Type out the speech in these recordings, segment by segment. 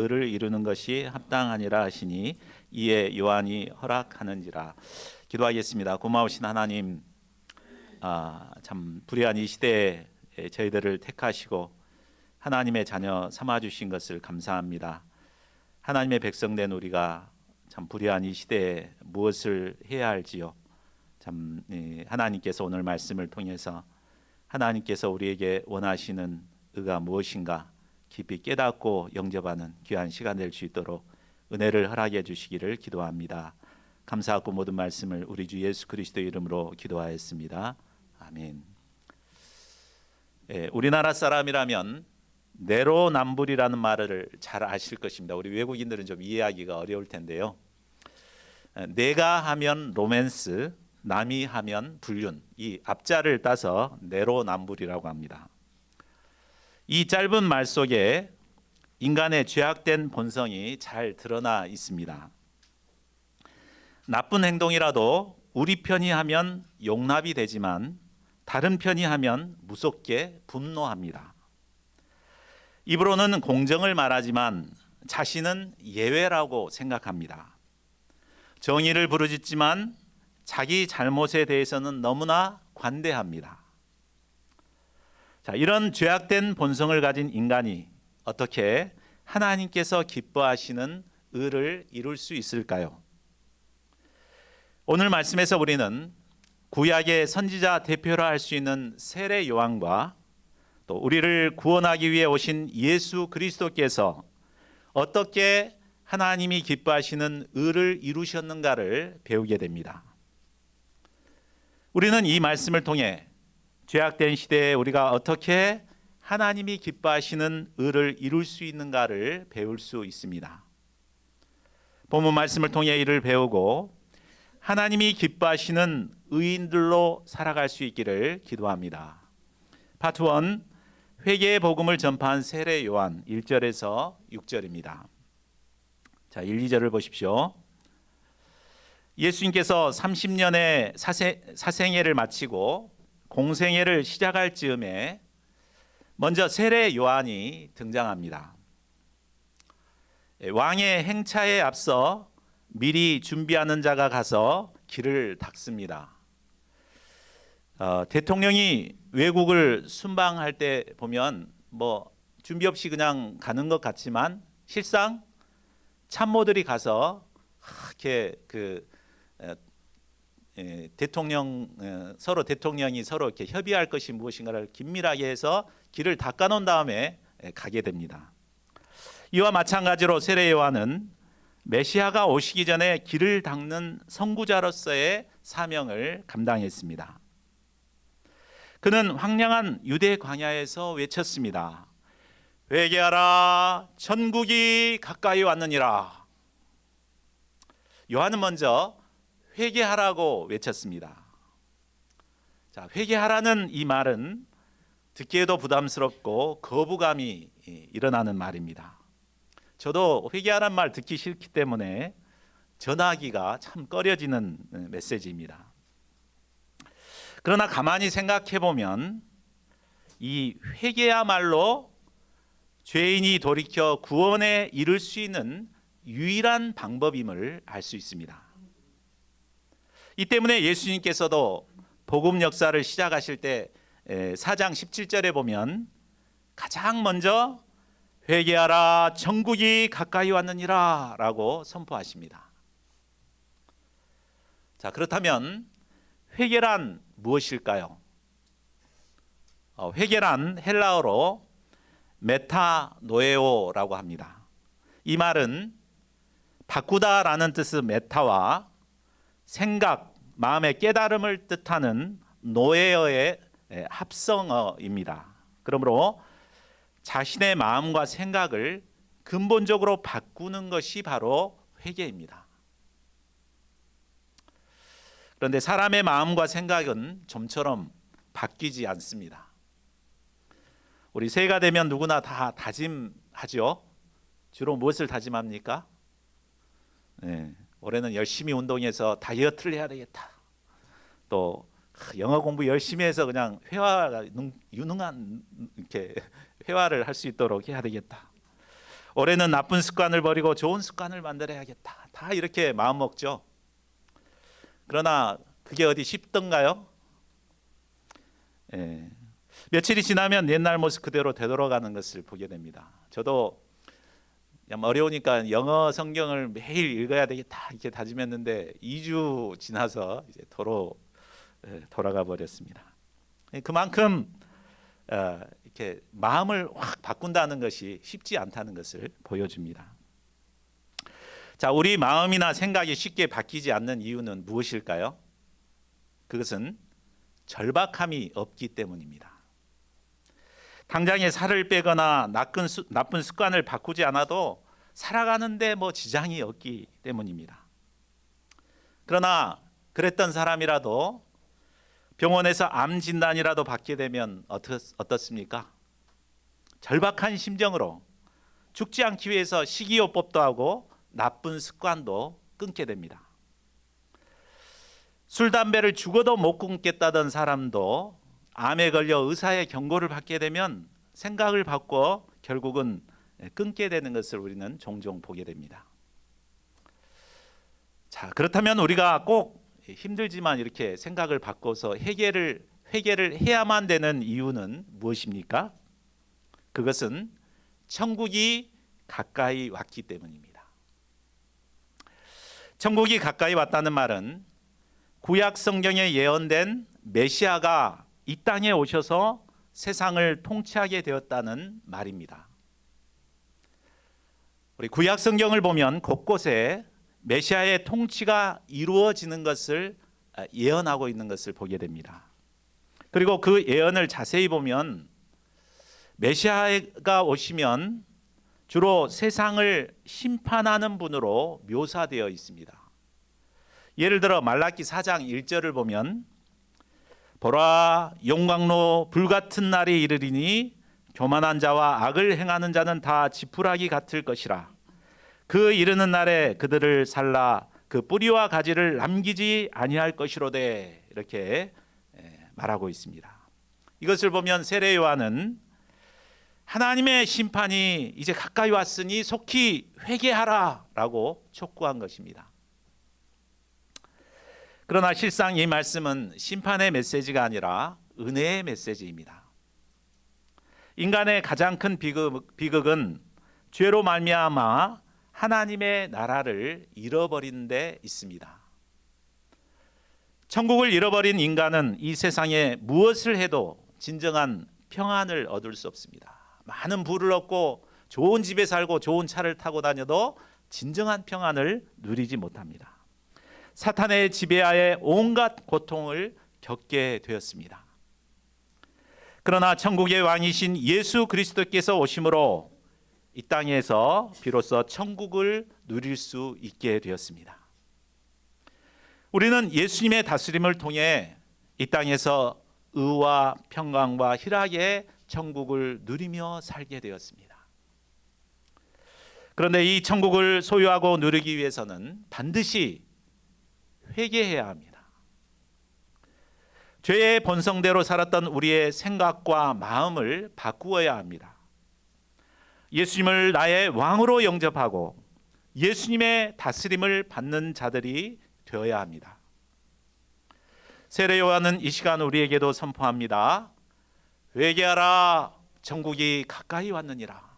의를 이루는 것이 합당하니라 하시니 이에 요한이 허락하는지라. 기도하겠습니다. 고마우신 하나님, 참 불의한 이 시대에 저희들을 택하시고 하나님의 자녀 삼아 주신 것을 감사합니다. 하나님의 백성된 우리가 참 불의한 이 시대에 무엇을 해야 할지요. 참 하나님께서 오늘 말씀을 통해서 하나님께서 우리에게 원하시는 의가 무엇인가 깊이 깨닫고 영접하는 귀한 시간 될 수 있도록 은혜를 허락해 주시기를 기도합니다. 감사하고 모든 말씀을 우리 주 예수 그리스도의 이름으로 기도하였습니다. 아멘. 우리나라 사람이라면 내로남불이라는 말을 잘 아실 것입니다. 우리 외국인들은 좀 이해하기가 어려울 텐데요. 내가 하면 로맨스, 남이 하면 불륜, 이 앞자를 따서 내로남불이라고 합니다. 이 짧은 말 속에 인간의 죄악된 본성이 잘 드러나 있습니다. 나쁜 행동이라도 우리 편이 하면 용납이 되지만 다른 편이 하면 무섭게 분노합니다. 입으로는 공정을 말하지만 자신은 예외라고 생각합니다. 정의를 부르짖지만 자기 잘못에 대해서는 너무나 관대합니다. 자, 이런 죄악된 본성을 가진 인간이 어떻게 하나님께서 기뻐하시는 의를 이룰 수 있을까요? 오늘 말씀에서 우리는 구약의 선지자 대표라 할 수 있는 세례 요한과 또 우리를 구원하기 위해 오신 예수 그리스도께서 어떻게 하나님이 기뻐하시는 의를 이루셨는가를 배우게 됩니다. 우리는 이 말씀을 통해 죄악된 시대에 우리가 어떻게 하나님이 기뻐하시는 의를 이룰 수 있는가를 배울 수 있습니다. 본문 말씀을 통해 이를 배우고 하나님이 기뻐하시는 의인들로 살아갈 수 있기를 기도합니다. 파트 1, 회개의 복음을 전파한 세례 요한 1절에서 6절입니다. 자, 1, 2절을 보십시오. 예수님께서 30년의 사생애를 마치고 공생애를 시작할 즈음에 먼저 세례 요한이 등장합니다. 왕의 행차에 앞서 미리 준비하는 자가 가서 길을 닦습니다. 대통령이 외국을 순방할 때 보면 뭐 준비 없이 그냥 가는 것 같지만 실상 참모들이 가서 이렇게 대통령이 서로 이렇게 협의할 것이 무엇인가를 긴밀하게 해서 길을 닦아 놓은 다음에 가게 됩니다. 이와 마찬가지로 세례 요한은 메시아가 오시기 전에 길을 닦는 선구자로서의 사명을 감당했습니다. 그는 황량한 유대 광야에서 외쳤습니다. 회개하라, 천국이 가까이 왔느니라. 요한은 먼저 회개하라고 외쳤습니다. 자, 회개하라는 이 말은 듣기에도 부담스럽고 거부감이 일어나는 말입니다. 저도 회개하라는 말 듣기 싫기 때문에 전하기가 참 꺼려지는 메시지입니다. 그러나 가만히 생각해 보면 이 회개야말로 죄인이 돌이켜 구원에 이를 수 있는 유일한 방법임을 알 수 있습니다. 이 때문에 예수님께서도 복음 역사를 시작하실 때 4장 17절에 보면 가장 먼저 회개하라, 천국이 가까이 왔느니라 라고 선포하십니다. 자, 그렇다면 회개란 무엇일까요? 회개란 헬라어로 메타노에오라고 합니다. 이 말은 바꾸다라는 뜻의 메타와 생각, 마음의 깨달음을 뜻하는 노에어의 합성어입니다. 그러므로 자신의 마음과 생각을 근본적으로 바꾸는 것이 바로 회개입니다. 그런데 사람의 마음과 생각은 좀처럼 바뀌지 않습니다. 우리 새해가 되면 누구나 다 다짐하죠. 주로 무엇을 다짐합니까? 올해는 열심히 운동해서 다이어트를 해야 되겠다. 또 영어 공부 열심히 해서 그냥 회화가 유능한 이렇게 회화를 할 수 있도록 해야 되겠다. 올해는 나쁜 습관을 버리고 좋은 습관을 만들어야겠다. 다 이렇게 마음 먹죠. 그러나 그게 어디 쉽던가요? 예. 며칠이 지나면 옛날 모습 그대로 되돌아가는 것을 보게 됩니다. 저도 어려우니까 영어 성경을 매일 읽어야 되겠다 이렇게 다짐했는데 2주 지나서 이제 도로 돌아가 버렸습니다. 그만큼 이렇게 마음을 확 바꾼다는 것이 쉽지 않다는 것을 보여줍니다. 자, 우리 마음이나 생각이 쉽게 바뀌지 않는 이유는 무엇일까요? 그것은 절박함이 없기 때문입니다. 당장에 살을 빼거나 나쁜 습관을 바꾸지 않아도 살아가는데 지장이 없기 때문입니다. 그러나 그랬던 사람이라도 병원에서 암 진단이라도 받게 되면 어떻습니까? 절박한 심정으로 죽지 않기 위해서 식이요법도 하고 나쁜 습관도 끊게 됩니다. 술, 담배를 죽어도 못 끊겠다던 사람도 암에 걸려 의사의 경고를 받게 되면 생각을 바꿔 결국은 끊게 되는 것을 우리는 종종 보게 됩니다. 자, 그렇다면 우리가 꼭 힘들지만 이렇게 생각을 바꿔서 회개를 해야만 되는 이유는 무엇입니까? 그것은 천국이 가까이 왔기 때문입니다. 천국이 가까이 왔다는 말은 구약 성경에 예언된 메시아가 이 땅에 오셔서 세상을 통치하게 되었다는 말입니다. 우리 구약 성경을 보면 곳곳에 메시아의 통치가 이루어지는 것을 예언하고 있는 것을 보게 됩니다. 그리고 그 예언을 자세히 보면 메시아가 오시면 주로 세상을 심판하는 분으로 묘사되어 있습니다. 예를 들어 말라기 4장 1절을 보면 보라, 용광로 불같은 날이 이르리니 교만한 자와 악을 행하는 자는 다 지푸라기 같을 것이라. 그 이르는 날에 그들을 살라 그 뿌리와 가지를 남기지 아니할 것이로되. 이렇게 말하고 있습니다. 이것을 보면 세례 요한은 하나님의 심판이 이제 가까이 왔으니 속히 회개하라라고 촉구한 것입니다. 그러나 실상 이 말씀은 심판의 메시지가 아니라 은혜의 메시지입니다. 인간의 가장 큰 비극은 죄로 말미암아 하나님의 나라를 잃어버린 데 있습니다. 천국을 잃어버린 인간은 이 세상에 무엇을 해도 진정한 평안을 얻을 수 없습니다. 많은 부를 얻고 좋은 집에 살고 좋은 차를 타고 다녀도 진정한 평안을 누리지 못합니다. 사탄의 지배하에 온갖 고통을 겪게 되었습니다. 그러나 천국의 왕이신 예수 그리스도께서 오심으로 이 땅에서 비로소 천국을 누릴 수 있게 되었습니다. 우리는 예수님의 다스림을 통해 이 땅에서 의와 평강과 희락의 천국을 누리며 살게 되었습니다. 그런데 이 천국을 소유하고 누리기 위해서는 반드시 회개해야 합니다. 죄의 본성대로 살았던 우리의 생각과 마음을 바꾸어야 합니다. 예수님을 나의 왕으로 영접하고 예수님의 다스림을 받는 자들이 되어야 합니다. 세례 요한은 이 시간 우리에게도 선포합니다. 회개하라, 천국이 가까이 왔느니라.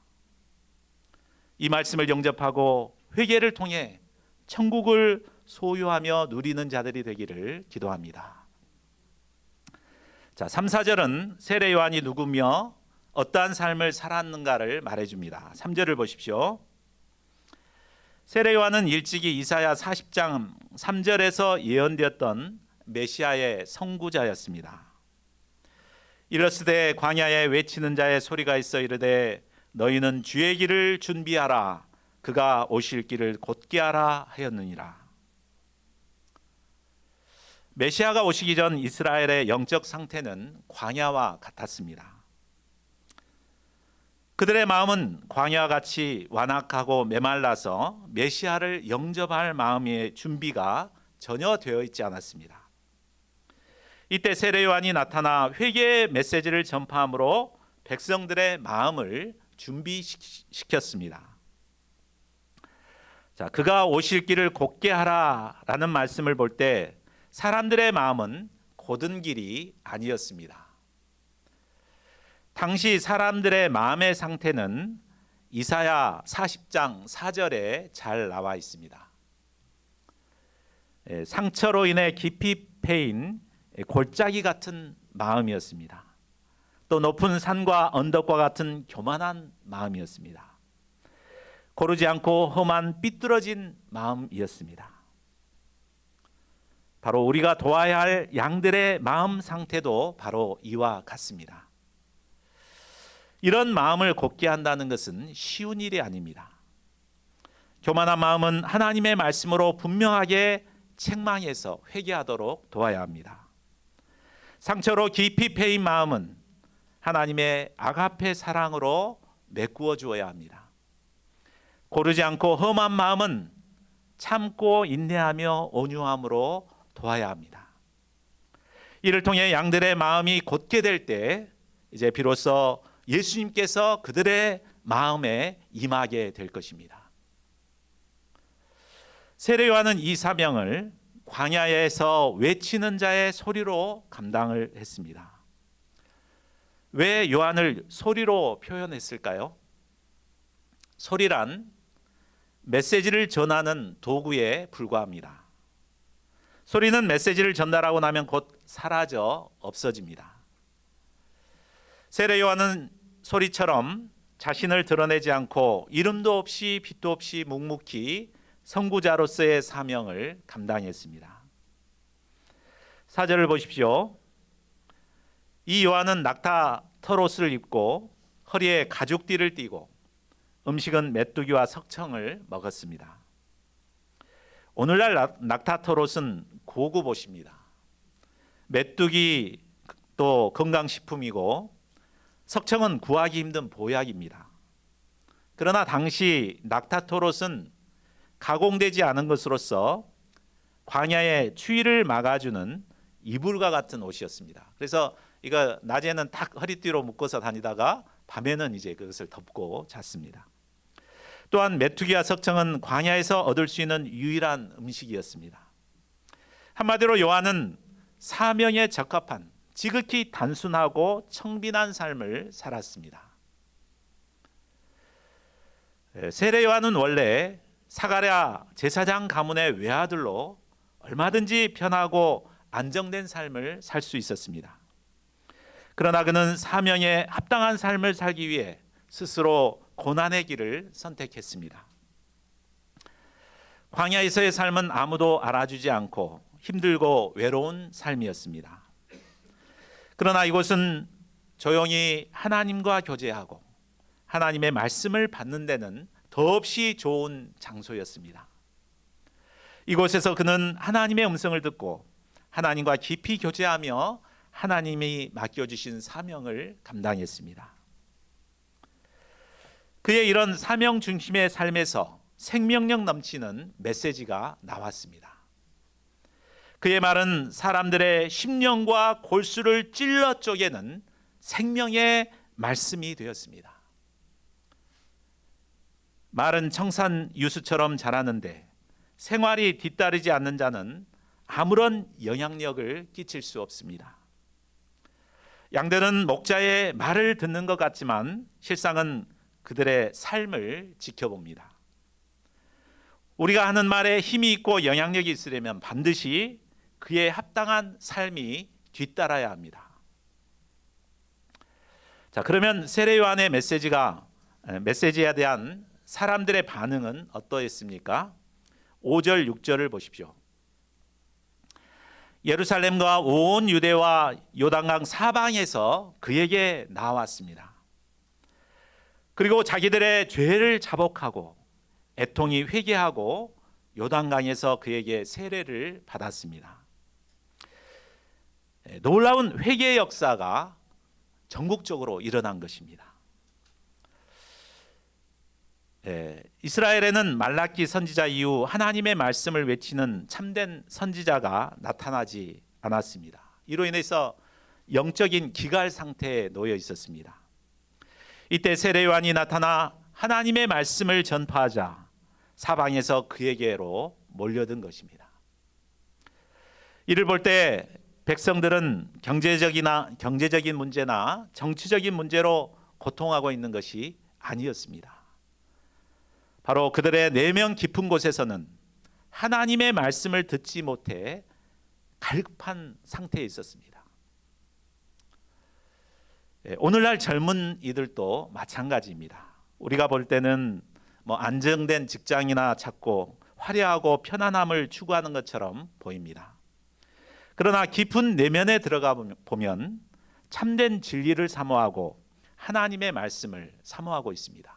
이 말씀을 영접하고 회개를 통해 천국을 소유하며 누리는 자들이 되기를 기도합니다. 자, 3, 4절은 세례 요한이 누구며 어떠한 삶을 살았는가를 말해줍니다. 3절을 보십시오. 세례 요한은 일찍이 이사야 40장 3절에서 예언되었던 메시아의 선구자였습니다. 이르시되 광야에 외치는 자의 소리가 있어 이르되 너희는 주의 길을 준비하라 그가 오실 길을 곧게 하라 하였느니라. 메시아가 오시기 전 이스라엘의 영적 상태는 광야와 같았습니다. 그들의 마음은 광야와 같이 완악하고 메말라서 메시아를 영접할 마음의 준비가 전혀 되어 있지 않았습니다. 이때 세례 요한이 나타나 회개의 메시지를 전파함으로 백성들의 마음을 준비시켰습니다. 자, 그가 오실 길을 곧게 하라라는 말씀을 볼 때 사람들의 마음은 곧은 길이 아니었습니다. 당시 사람들의 마음의 상태는 이사야 40장 4절에 잘 나와 있습니다. 상처로 인해 깊이 패인 골짜기 같은 마음이었습니다. 또 높은 산과 언덕과 같은 교만한 마음이었습니다. 고르지 않고 험한 삐뚤어진 마음이었습니다. 바로 우리가 도와야 할 양들의 마음 상태도 바로 이와 같습니다. 이런 마음을 곧게 한다는 것은 쉬운 일이 아닙니다. 교만한 마음은 하나님의 말씀으로 분명하게 책망해서 회개하도록 도와야 합니다. 상처로 깊이 패인 마음은 하나님의 아가페 사랑으로 메꾸어 주어야 합니다. 고르지 않고 험한 마음은 참고 인내하며 온유함으로 도와야 합니다. 이를 통해 양들의 마음이 곧게 될 때 이제 비로소 예수님께서 그들의 마음에 임하게 될 것입니다. 세례 요한은 이 사명을 광야에서 외치는 자의 소리로 감당을 했습니다. 왜 요한을 소리로 표현했을까요? 소리란 메시지를 전하는 도구에 불과합니다. 소리는 메시지를 전달하고 나면 곧 사라져 없어집니다. 세례 요한은 소리처럼 자신을 드러내지 않고 이름도 없이 빛도 없이 묵묵히 선구자로서의 사명을 감당했습니다. 4절을 보십시오. 이 요한은 낙타 털옷을 입고 허리에 가죽띠를 띠고 음식은 메뚜기와 석청을 먹었습니다. 오늘날 낙타 털옷은 고급 옷입니다. 메뚜기 또 건강식품이고 석청은 구하기 힘든 보약입니다. 그러나 당시 낙타 털옷은 가공되지 않은 것으로서 광야의 추위를 막아주는 이불과 같은 옷이었습니다. 그래서 이거 낮에는 탁 허리띠로 묶어서 다니다가 밤에는 이제 그것을 덮고 잤습니다. 또한 메뚜기와 석청은 광야에서 얻을 수 있는 유일한 음식이었습니다. 한마디로 요한은 사명에 적합한 지극히 단순하고 청빈한 삶을 살았습니다. 세례 요한은 원래 사가랴 제사장 가문의 외아들로 얼마든지 편하고 안정된 삶을 살 수 있었습니다. 그러나 그는 사명에 합당한 삶을 살기 위해 스스로 고난의 길을 선택했습니다. 광야에서의 삶은 아무도 알아주지 않고 힘들고 외로운 삶이었습니다. 그러나 이곳은 조용히 하나님과 교제하고 하나님의 말씀을 받는 데는 더없이 좋은 장소였습니다. 이곳에서 그는 하나님의 음성을 듣고 하나님과 깊이 교제하며 하나님이 맡겨주신 사명을 감당했습니다. 그의 이런 사명 중심의 삶에서 생명력 넘치는 메시지가 나왔습니다. 그의 말은 사람들의 심령과 골수를 찔러 쪼개는 생명의 말씀이 되었습니다. 말은 청산 유수처럼 자라는데 생활이 뒤따르지 않는 자는 아무런 영향력을 끼칠 수 없습니다. 양들은 목자의 말을 듣는 것 같지만 실상은 그들의 삶을 지켜봅니다. 우리가 하는 말에 힘이 있고 영향력이 있으려면 반드시 그에 합당한 삶이 뒤따라야 합니다. 자, 그러면 세례 요한의 메시지에 대한 사람들의 반응은 어떠했습니까? 5절 6절을 보십시오. 예루살렘과 온 유대와 요단강 사방에서 그에게 나왔습니다. 그리고 자기들의 죄를 자복하고 애통히 회개하고 요단강에서 그에게 세례를 받았습니다. 놀라운 회개의 역사가 전국적으로 일어난 것입니다. 이스라엘에는 말라기 선지자 이후 하나님의 말씀을 외치는 참된 선지자가 나타나지 않았습니다. 이로 인해서 영적인 기갈 상태에 놓여 있었습니다. 이때 세례 요한이 나타나 하나님의 말씀을 전파하자 사방에서 그에게로 몰려든 것입니다. 이를 볼 때 백성들은 경제적인 문제나 정치적인 문제로 고통하고 있는 것이 아니었습니다. 바로 그들의 내면 깊은 곳에서는 하나님의 말씀을 듣지 못해 갈급한 상태에 있었습니다. 오늘날 젊은 이들도 마찬가지입니다. 우리가 볼 때는 안정된 직장이나 찾고 화려하고 편안함을 추구하는 것처럼 보입니다. 그러나 깊은 내면에 들어가 보면 참된 진리를 사모하고 하나님의 말씀을 사모하고 있습니다.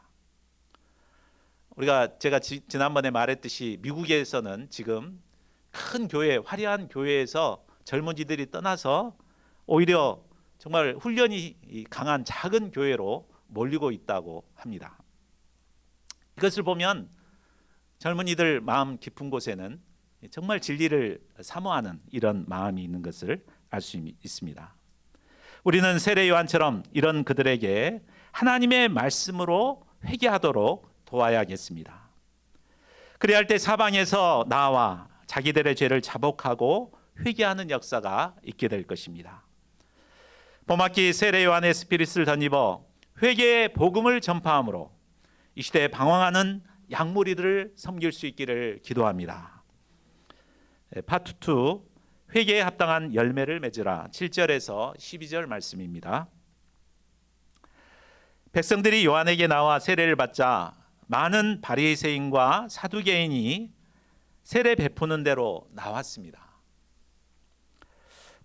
제가 지난번에 말했듯이 미국에서는 지금 큰 교회, 화려한 교회에서 젊은이들이 떠나서 오히려 정말 훈련이 강한 작은 교회로 몰리고 있다고 합니다. 이것을 보면 젊은이들 마음 깊은 곳에는 정말 진리를 사모하는 이런 마음이 있는 것을 알 수 있습니다. 우리는 세례 요한처럼 이런 그들에게 하나님의 말씀으로 회개하도록 도와야겠습니다. 그래야 할 때 사방에서 나와 자기들의 죄를 자복하고 회개하는 역사가 있게 될 것입니다. 봄학기 세례 요한의 스피릿을 덧입어 회개의 복음을 전파함으로 이 시대에 방황하는 양무리들을 섬길 수 있기를 기도합니다. 파트 2 회개에 합당한 열매를 맺으라 7절에서 12절 말씀입니다. 백성들이 요한에게 나와 세례를 받자 많은 바리새인과 사두개인이 세례 베푸는 대로 나왔습니다.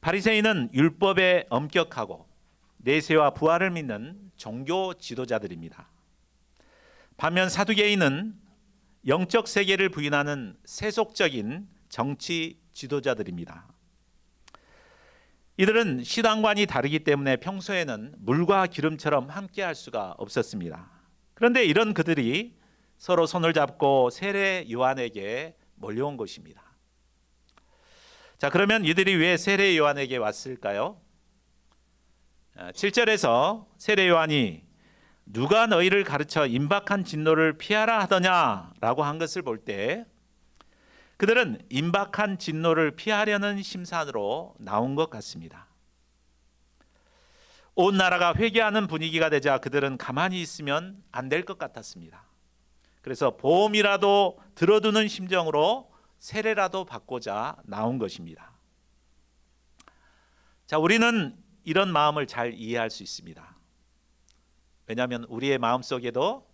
바리새인은 율법에 엄격하고 내세와 부활을 믿는 종교 지도자들입니다. 반면 사두개인은 영적 세계를 부인하는 세속적인 정치 지도자들입니다. 이들은 신앙관이 다르기 때문에 평소에는 물과 기름처럼 함께할 수가 없었습니다. 그런데 이런 그들이 서로 손을 잡고 세례 요한에게 몰려온 것입니다. 자, 그러면 이들이 왜 세례 요한에게 왔을까요? 7절에서 세례 요한이 누가 너희를 가르쳐 임박한 진노를 피하라 하더냐라고 한 것을 볼 때 그들은 임박한 진노를 피하려는 심산으로 나온 것 같습니다. 온 나라가 회개하는 분위기가 되자 그들은 가만히 있으면 안 될 것 같았습니다. 그래서 보험이라도 들어두는 심정으로 세례라도 받고자 나온 것입니다. 자, 우리는 이런 마음을 잘 이해할 수 있습니다. 왜냐하면 우리의 마음속에도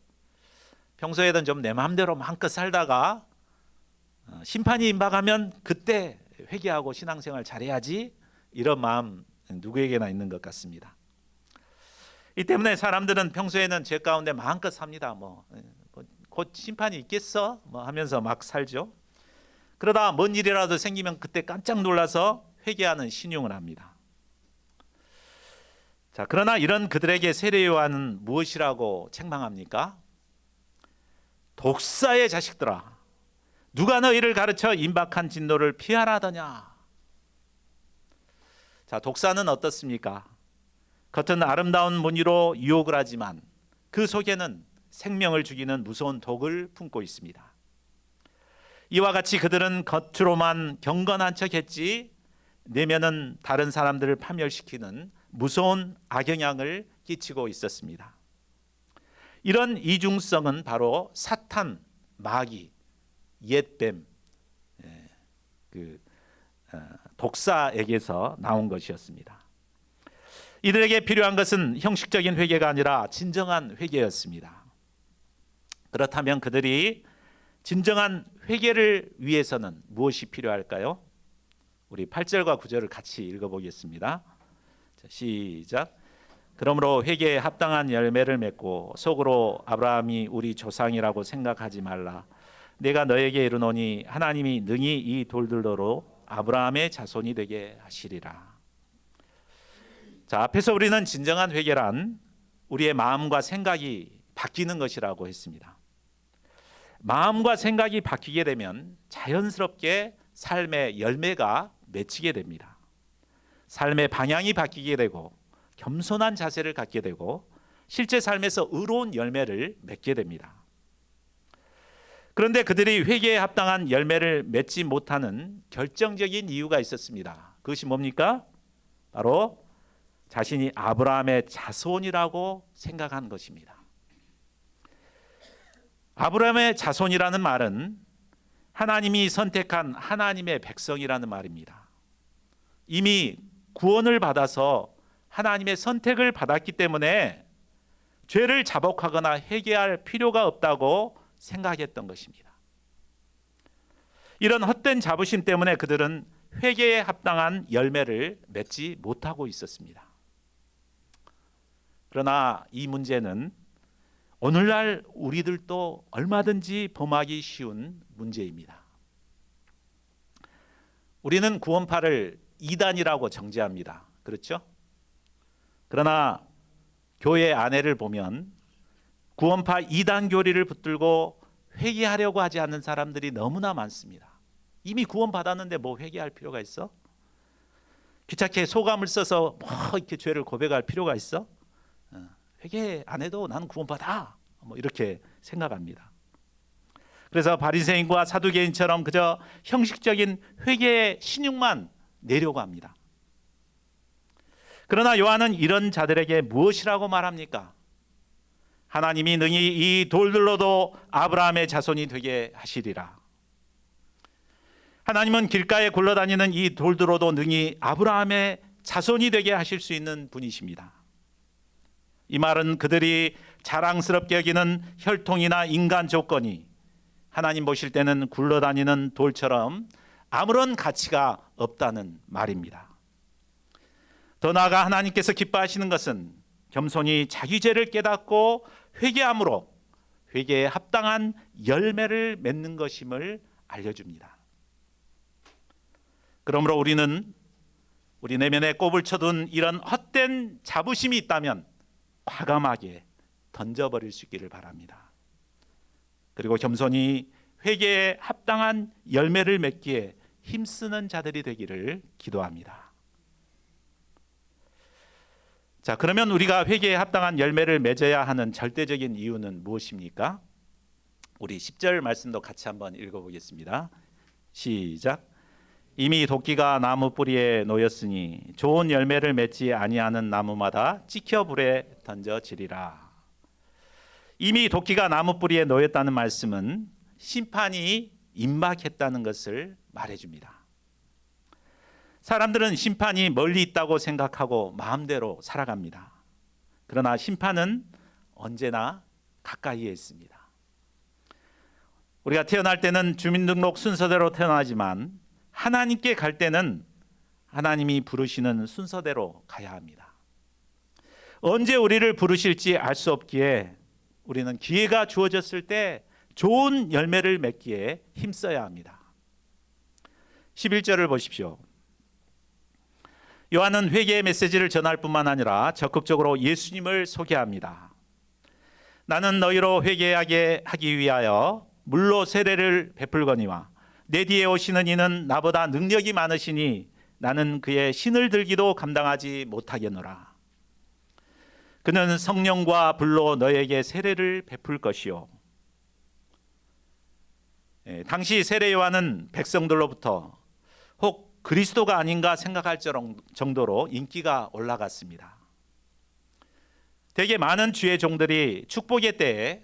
평소에는 좀 내 마음대로 마음껏 살다가 심판이 임박하면 그때 회개하고 신앙생활 잘해야지 이런 마음 누구에게나 있는 것 같습니다. 이 때문에 사람들은 평소에는 죄 가운데 마음껏 삽니다. 곧 심판이 있겠어? 하면서 막 살죠. 그러다 뭔 일이라도 생기면 그때 깜짝 놀라서 회개하는 신용을 합니다. 자, 그러나 이런 그들에게 세례 요한은 무엇이라고 책망합니까? 독사의 자식들아, 누가 너희를 가르쳐 임박한 진노를 피하라 하더냐? 자, 독사는 어떻습니까? 겉은 아름다운 무늬로 유혹을 하지만 그 속에는 생명을 죽이는 무서운 독을 품고 있습니다. 이와 같이 그들은 겉으로만 경건한 척했지 내면은 다른 사람들을 파멸시키는 무서운 악영향을 끼치고 있었습니다. 이런 이중성은 바로 사탄, 마귀, 옛뱀, 독사에게서 나온 것이었습니다. 이들에게 필요한 것은 형식적인 회개가 아니라 진정한 회개였습니다. 그렇다면 그들이 진정한 회개를 위해서는 무엇이 필요할까요? 우리 8절과 9절을 같이 읽어보겠습니다. 자, 시작. 그러므로 회개에 합당한 열매를 맺고 속으로 아브라함이 우리 조상이라고 생각하지 말라. 내가 너에게 이르노니 하나님이 능히 이 돌들로 아브라함의 자손이 되게 하시리라. 자, 앞에서 우리는 진정한 회개란 우리의 마음과 생각이 바뀌는 것이라고 했습니다. 마음과 생각이 바뀌게 되면 자연스럽게 삶의 열매가 맺히게 됩니다. 삶의 방향이 바뀌게 되고 겸손한 자세를 갖게 되고 실제 삶에서 의로운 열매를 맺게 됩니다. 그런데 그들이 회개에 합당한 열매를 맺지 못하는 결정적인 이유가 있었습니다. 그것이 뭡니까? 바로 자신이 아브라함의 자손이라고 생각한 것입니다. 아브라함의 자손이라는 말은 하나님이 선택한 하나님의 백성이라는 말입니다. 이미 구원을 받아서 하나님의 선택을 받았기 때문에 죄를 자복하거나 회개할 필요가 없다고 생각했던 것입니다. 이런 헛된 자부심 때문에 그들은 회개에 합당한 열매를 맺지 못하고 있었습니다. 그러나 이 문제는 오늘날 우리들도 얼마든지 범하기 쉬운 문제입니다. 우리는 구원파를 이단이라고 정죄합니다. 그렇죠? 그러나 교회 안에를 보면 구원파 이단 교리를 붙들고 회개하려고 하지 않는 사람들이 너무나 많습니다. 이미 구원받았는데 뭐 회개할 필요가 있어? 귀찮게 소감을 써서 뭐 이렇게 죄를 고백할 필요가 있어? 회개 안 해도 나는 구원받아. 뭐 이렇게 생각합니다. 그래서 바리새인과 사두개인처럼 그저 형식적인 회개의 신용만 내려고 합니다. 그러나 요한은 이런 자들에게 무엇이라고 말합니까? 하나님이 능히 이 돌들로도 아브라함의 자손이 되게 하시리라. 하나님은 길가에 굴러다니는 이 돌들로도 능히 아브라함의 자손이 되게 하실 수 있는 분이십니다. 이 말은 그들이 자랑스럽게 여기는 혈통이나 인간 조건이 하나님 보실 때는 굴러다니는 돌처럼 아무런 가치가 없다는 말입니다. 더 나아가 하나님께서 기뻐하시는 것은 겸손히 자기 죄를 깨닫고 회개함으로 회개에 합당한 열매를 맺는 것임을 알려줍니다. 그러므로 우리는 우리 내면에 꼽을 쳐둔 이런 헛된 자부심이 있다면 과감하게 던져버릴 수 있기를 바랍니다. 그리고 겸손히 회개에 합당한 열매를 맺기에 힘쓰는 자들이 되기를 기도합니다. 자, 그러면 우리가 회개에 합당한 열매를 맺어야 하는 절대적인 이유는 무엇입니까? 우리 10절 말씀도 같이 한번 읽어보겠습니다. 시작. 이미 도끼가 나무 뿌리에 놓였으니 좋은 열매를 맺지 아니하는 나무마다 찍혀 불에 던져지리라. 이미 도끼가 나무 뿌리에 놓였다는 말씀은 심판이 임박했다는 것을 말해줍니다. 사람들은 심판이 멀리 있다고 생각하고 마음대로 살아갑니다. 그러나 심판은 언제나 가까이에 있습니다. 우리가 태어날 때는 주민등록 순서대로 태어나지만 하나님께 갈 때는 하나님이 부르시는 순서대로 가야 합니다. 언제 우리를 부르실지 알 수 없기에 우리는 기회가 주어졌을 때 좋은 열매를 맺기에 힘써야 합니다. 11절을 보십시오. 요한은 회개의 메시지를 전할 뿐만 아니라 적극적으로 예수님을 소개합니다. 나는 너희로 회개하게 하기 위하여 물로 세례를 베풀거니와 내 뒤에 오시는 이는 나보다 능력이 많으시니 나는 그의 신을 들기도 감당하지 못하겠노라. 그는 성령과 불로 너에게 세례를 베풀 것이요. 당시 세례 요한은 백성들로부터 혹 그리스도가 아닌가 생각할 정도로 인기가 올라갔습니다. 되게 많은 주의 종들이 축복의 때에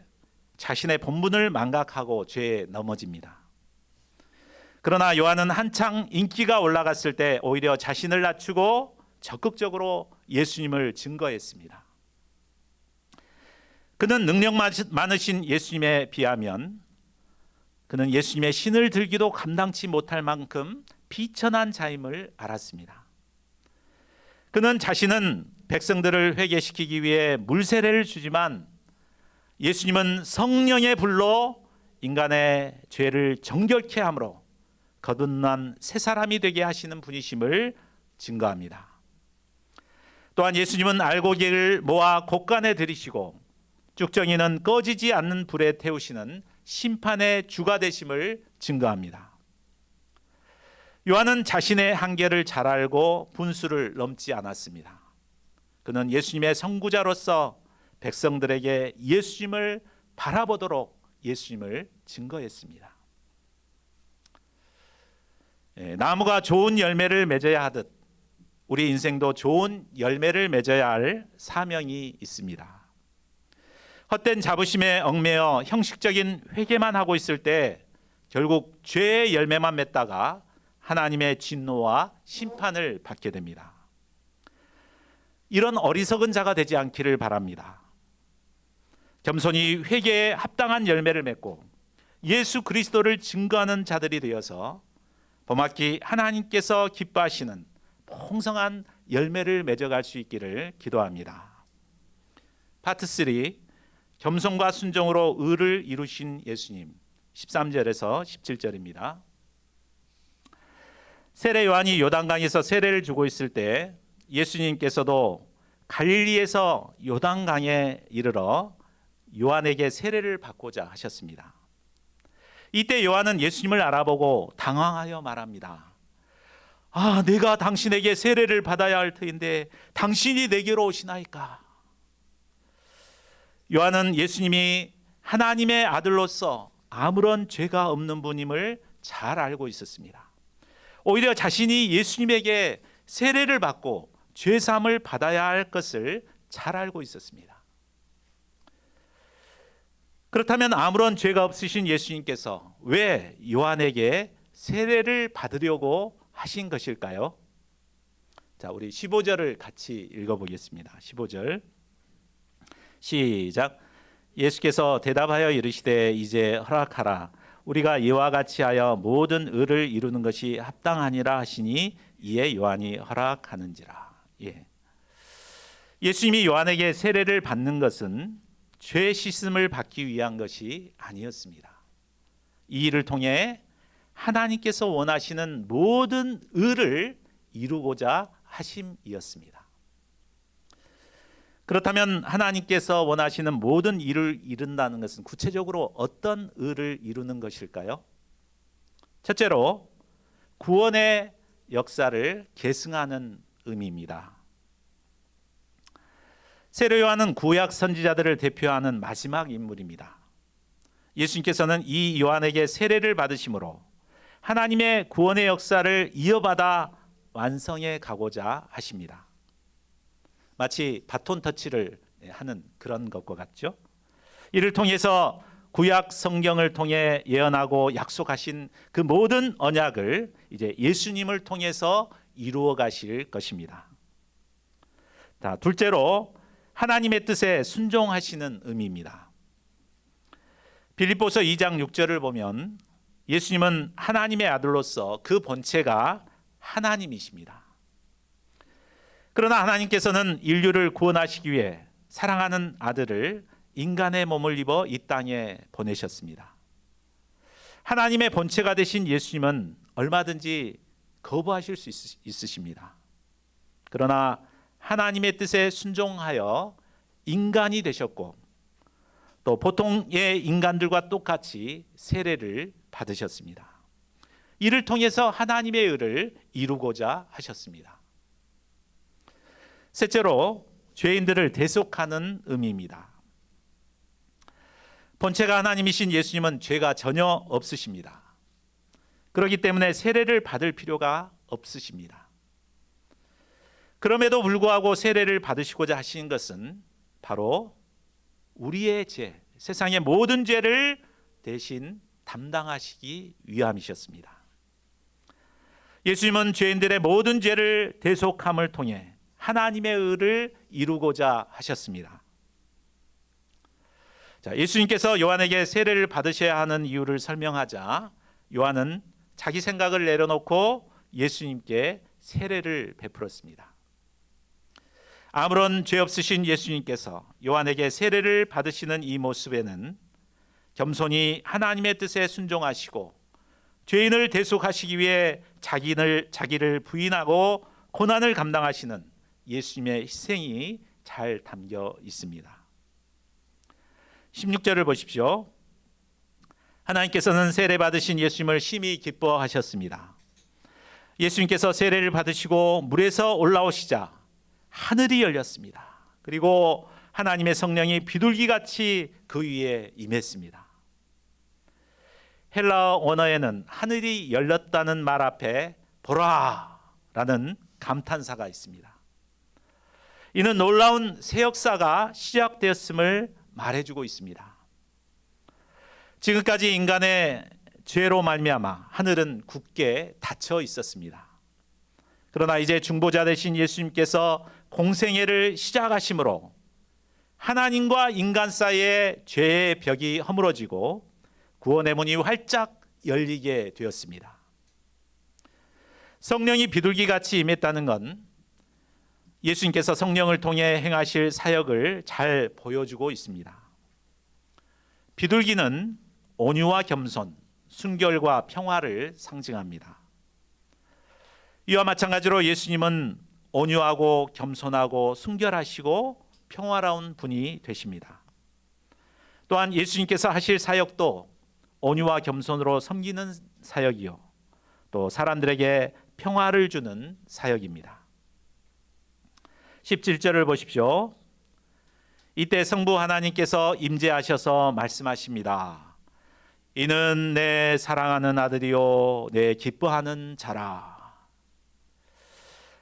자신의 본분을 망각하고 죄에 넘어집니다. 그러나 요한은 한창 인기가 올라갔을 때 오히려 자신을 낮추고 적극적으로 예수님을 증거했습니다. 그는 능력 많으신 예수님에 비하면 그는 예수님의 신을 들기도 감당치 못할 만큼 비천한 자임을 알았습니다. 그는 자신은 백성들을 회개시키기 위해 물세례를 주지만 예수님은 성령의 불로 인간의 죄를 정결케 함으로 거듭난 새 사람이 되게 하시는 분이심을 증거합니다. 또한 예수님은 알고기를 모아 곳간에 들이시고 쭉정이는 꺼지지 않는 불에 태우시는 심판의 주가 되심을 증거합니다. 요한은 자신의 한계를 잘 알고 분수를 넘지 않았습니다. 그는 예수님의 선구자로서 백성들에게 예수님을 바라보도록 예수님을 증거했습니다. 나무가 좋은 열매를 맺어야 하듯 우리 인생도 좋은 열매를 맺어야 할 사명이 있습니다. 헛된 자부심에 얽매여 형식적인 회개만 하고 있을 때 결국 죄의 열매만 맺다가 하나님의 진노와 심판을 받게 됩니다. 이런 어리석은 자가 되지 않기를 바랍니다. 겸손히 회개에 합당한 열매를 맺고 예수 그리스도를 증거하는 자들이 되어서 범악기 하나님께서 기뻐하시는 풍성한 열매를 맺어갈 수 있기를 기도합니다. 파트 3, 겸손과 순종으로 의를 이루신 예수님, 13절에서 17절입니다. 세례 요한이 요단강에서 세례를 주고 있을 때 예수님께서도 갈릴리에서 요단강에 이르러 요한에게 세례를 받고자 하셨습니다. 이때 요한은 예수님을 알아보고 당황하여 말합니다. 내가 당신에게 세례를 받아야 할 터인데 당신이 내게로 오시나이까? 요한은 예수님이 하나님의 아들로서 아무런 죄가 없는 분임을 잘 알고 있었습니다. 오히려 자신이 예수님에게 세례를 받고 죄사함을 받아야 할 것을 잘 알고 있었습니다. 그렇다면 아무런 죄가 없으신 예수님께서 왜 요한에게 세례를 받으려고 하신 것일까요? 자, 우리 15절을 같이 읽어보겠습니다. 15절 시작. 예수께서 대답하여 이르시되 이제 허락하라. 우리가 이와 같이 하여 모든 의를 이루는 것이 합당하니라 하시니 이에 요한이 허락하는지라. 예수님이 요한에게 세례를 받는 것은 죄 씻음을 받기 위한 것이 아니었습니다. 이 일을 통해 하나님께서 원하시는 모든 의를 이루고자 하심이었습니다. 그렇다면 하나님께서 원하시는 모든 일을 이룬다는 것은 구체적으로 어떤 의를 이루는 것일까요? 첫째로 구원의 역사를 계승하는 의미입니다. 세례 요한은 구약 선지자들을 대표하는 마지막 인물입니다. 예수님께서는 이 요한에게 세례를 받으심으로 하나님의 구원의 역사를 이어받아 완성해 가고자 하십니다. 마치 바톤 터치를 하는 그런 것과 같죠. 이를 통해서 구약 성경을 통해 예언하고 약속하신 그 모든 언약을 이제 예수님을 통해서 이루어 가실 것입니다. 자, 둘째로 하나님의 뜻에 순종하시는 의미입니다. 빌립보서 2장 6절을 보면 예수님은 하나님의 아들로서 그 본체가 하나님이십니다. 그러나 하나님께서는 인류를 구원하시기 위해 사랑하는 아들을 인간의 몸을 입어 이 땅에 보내셨습니다. 하나님의 본체가 되신 예수님은 얼마든지 거부하실 수 있으십니다. 그러나 하나님의 뜻에 순종하여 인간이 되셨고 또 보통의 인간들과 똑같이 세례를 받으셨습니다. 이를 통해서 하나님의 의를 이루고자 하셨습니다. 셋째로 죄인들을 대속하는 의미입니다. 본체가 하나님이신 예수님은 죄가 전혀 없으십니다. 그렇기 때문에 세례를 받을 필요가 없으십니다. 그럼에도 불구하고 세례를 받으시고자 하신 것은 바로 우리의 죄, 세상의 모든 죄를 대신 담당하시기 위함이셨습니다. 예수님은 죄인들의 모든 죄를 대속함을 통해 하나님의 의를 이루고자 하셨습니다. 자, 예수님께서 요한에게 세례를 받으셔야 하는 이유를 설명하자 요한은 자기 생각을 내려놓고 예수님께 세례를 베풀었습니다. 아무런 죄 없으신 예수님께서 요한에게 세례를 받으시는 이 모습에는 겸손히 하나님의 뜻에 순종하시고 죄인을 대속하시기 위해 자기를 부인하고 고난을 감당하시는 예수님의 희생이 잘 담겨 있습니다. 16절을 보십시오. 하나님께서는 세례 받으신 예수님을 심히 기뻐하셨습니다. 예수님께서 세례를 받으시고 물에서 올라오시자 하늘이 열렸습니다. 그리고 하나님의 성령이 비둘기같이 그 위에 임했습니다. 헬라어 원어에는 하늘이 열렸다는 말 앞에 보라라는 감탄사가 있습니다. 이는 놀라운 새 역사가 시작되었음을 말해주고 있습니다. 지금까지 인간의 죄로 말미암아 하늘은 굳게 닫혀 있었습니다. 그러나 이제 중보자 되신 예수님께서 공생애를 시작하심으로 하나님과 인간 사이의 죄의 벽이 허물어지고 구원의 문이 활짝 열리게 되었습니다. 성령이 비둘기같이 임했다는 건 예수님께서 성령을 통해 행하실 사역을 잘 보여주고 있습니다. 비둘기는 온유와 겸손, 순결과 평화를 상징합니다. 이와 마찬가지로 예수님은 온유하고 겸손하고 순결하시고 평화로운 분이 되십니다. 또한 예수님께서 하실 사역도 온유와 겸손으로 섬기는 사역이요, 또 사람들에게 평화를 주는 사역입니다. 17절을 보십시오. 이때 성부 하나님께서 임재하셔서 말씀하십니다. 이는 내 사랑하는 아들이요 내 기뻐하는 자라.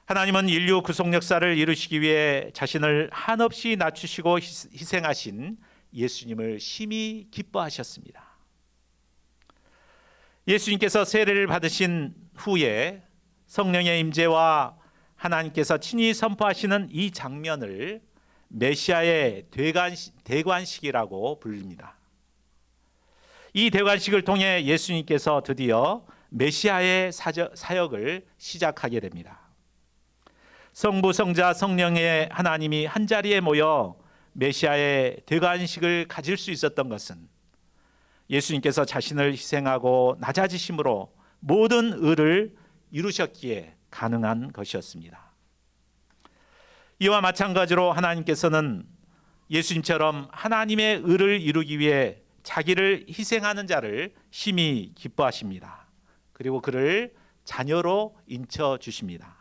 하나님은 인류 구속 역사를 이루시기 위해 자신을 한없이 낮추시고 희생하신 예수님을 심히 기뻐하셨습니다. 예수님께서 세례를 받으신 후에 성령의 임재와 하나님께서 친히 선포하시는 이 장면을 메시아의 대관식이라고 부릅니다. 이 대관식을 통해 예수님께서 드디어 메시아의 사역을 시작하게 됩니다. 성부, 성자, 성령의 하나님이 한자리에 모여 메시아의 대관식을 가질 수 있었던 것은 예수님께서 자신을 희생하고 낮아지심으로 모든 의를 이루셨기에 가능한 것이었습니다. 이와 마찬가지로 하나님께서는 예수님처럼 하나님의 의를 이루기 위해 자기를 희생하는 자를 심히 기뻐하십니다. 그리고 그를 자녀로 인쳐 주십니다.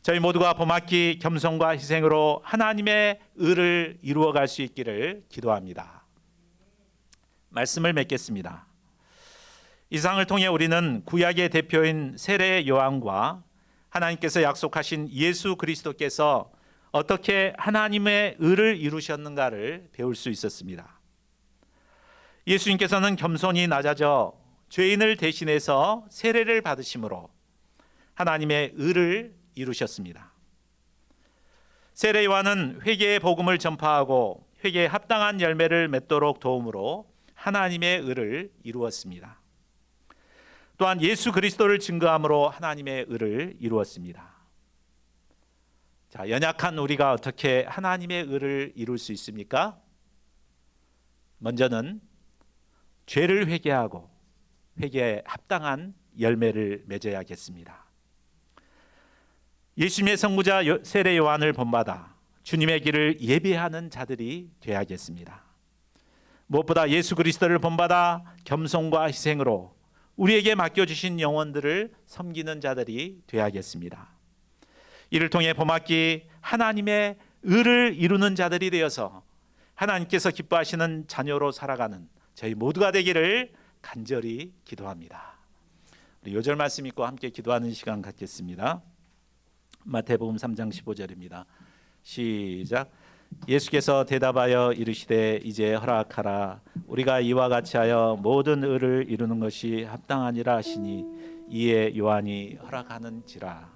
저희 모두가 봄학기 겸손과 희생으로 하나님의 의를 이루어갈 수 있기를 기도합니다. 말씀을 맺겠습니다. 이 상을 통해 우리는 구약의 대표인 세례 요한과 하나님께서 약속하신 예수 그리스도께서 어떻게 하나님의 의를 이루셨는가를 배울 수 있었습니다. 예수님께서는 겸손히 낮아져 죄인을 대신해서 세례를 받으심으로 하나님의 의를 이루셨습니다. 세례 요한은 회개의 복음을 전파하고 회개에 합당한 열매를 맺도록 도움으로 하나님의 의를 이루었습니다. 또한 예수 그리스도를 증거함으로 하나님의 의를 이루었습니다. 자, 연약한 우리가 어떻게 하나님의 의를 이룰 수 있습니까? 먼저는 죄를 회개하고 회개에 합당한 열매를 맺어야겠습니다. 예수님의 성부자 세례 요한을 본받아 주님의 길을 예배하는 자들이 되어야겠습니다. 무엇보다 예수 그리스도를 본받아 겸손과 희생으로 우리에게 맡겨주신 영혼들을 섬기는 자들이 되어야겠습니다. 이를 통해 봄학기 하나님의 의를 이루는 자들이 되어서 하나님께서 기뻐하시는 자녀로 살아가는 저희 모두가 되기를 간절히 기도합니다. 우리 요절 말씀 읽고 함께 기도하는 시간 갖겠습니다. 마태복음 3장 15절입니다. 시작. 예수께서 대답하여 이르시되 이제 허락하라. 우리가 이와 같이 하여 모든 의를 이루는 것이 합당하니라 하시니 이에 요한이 허락하는지라.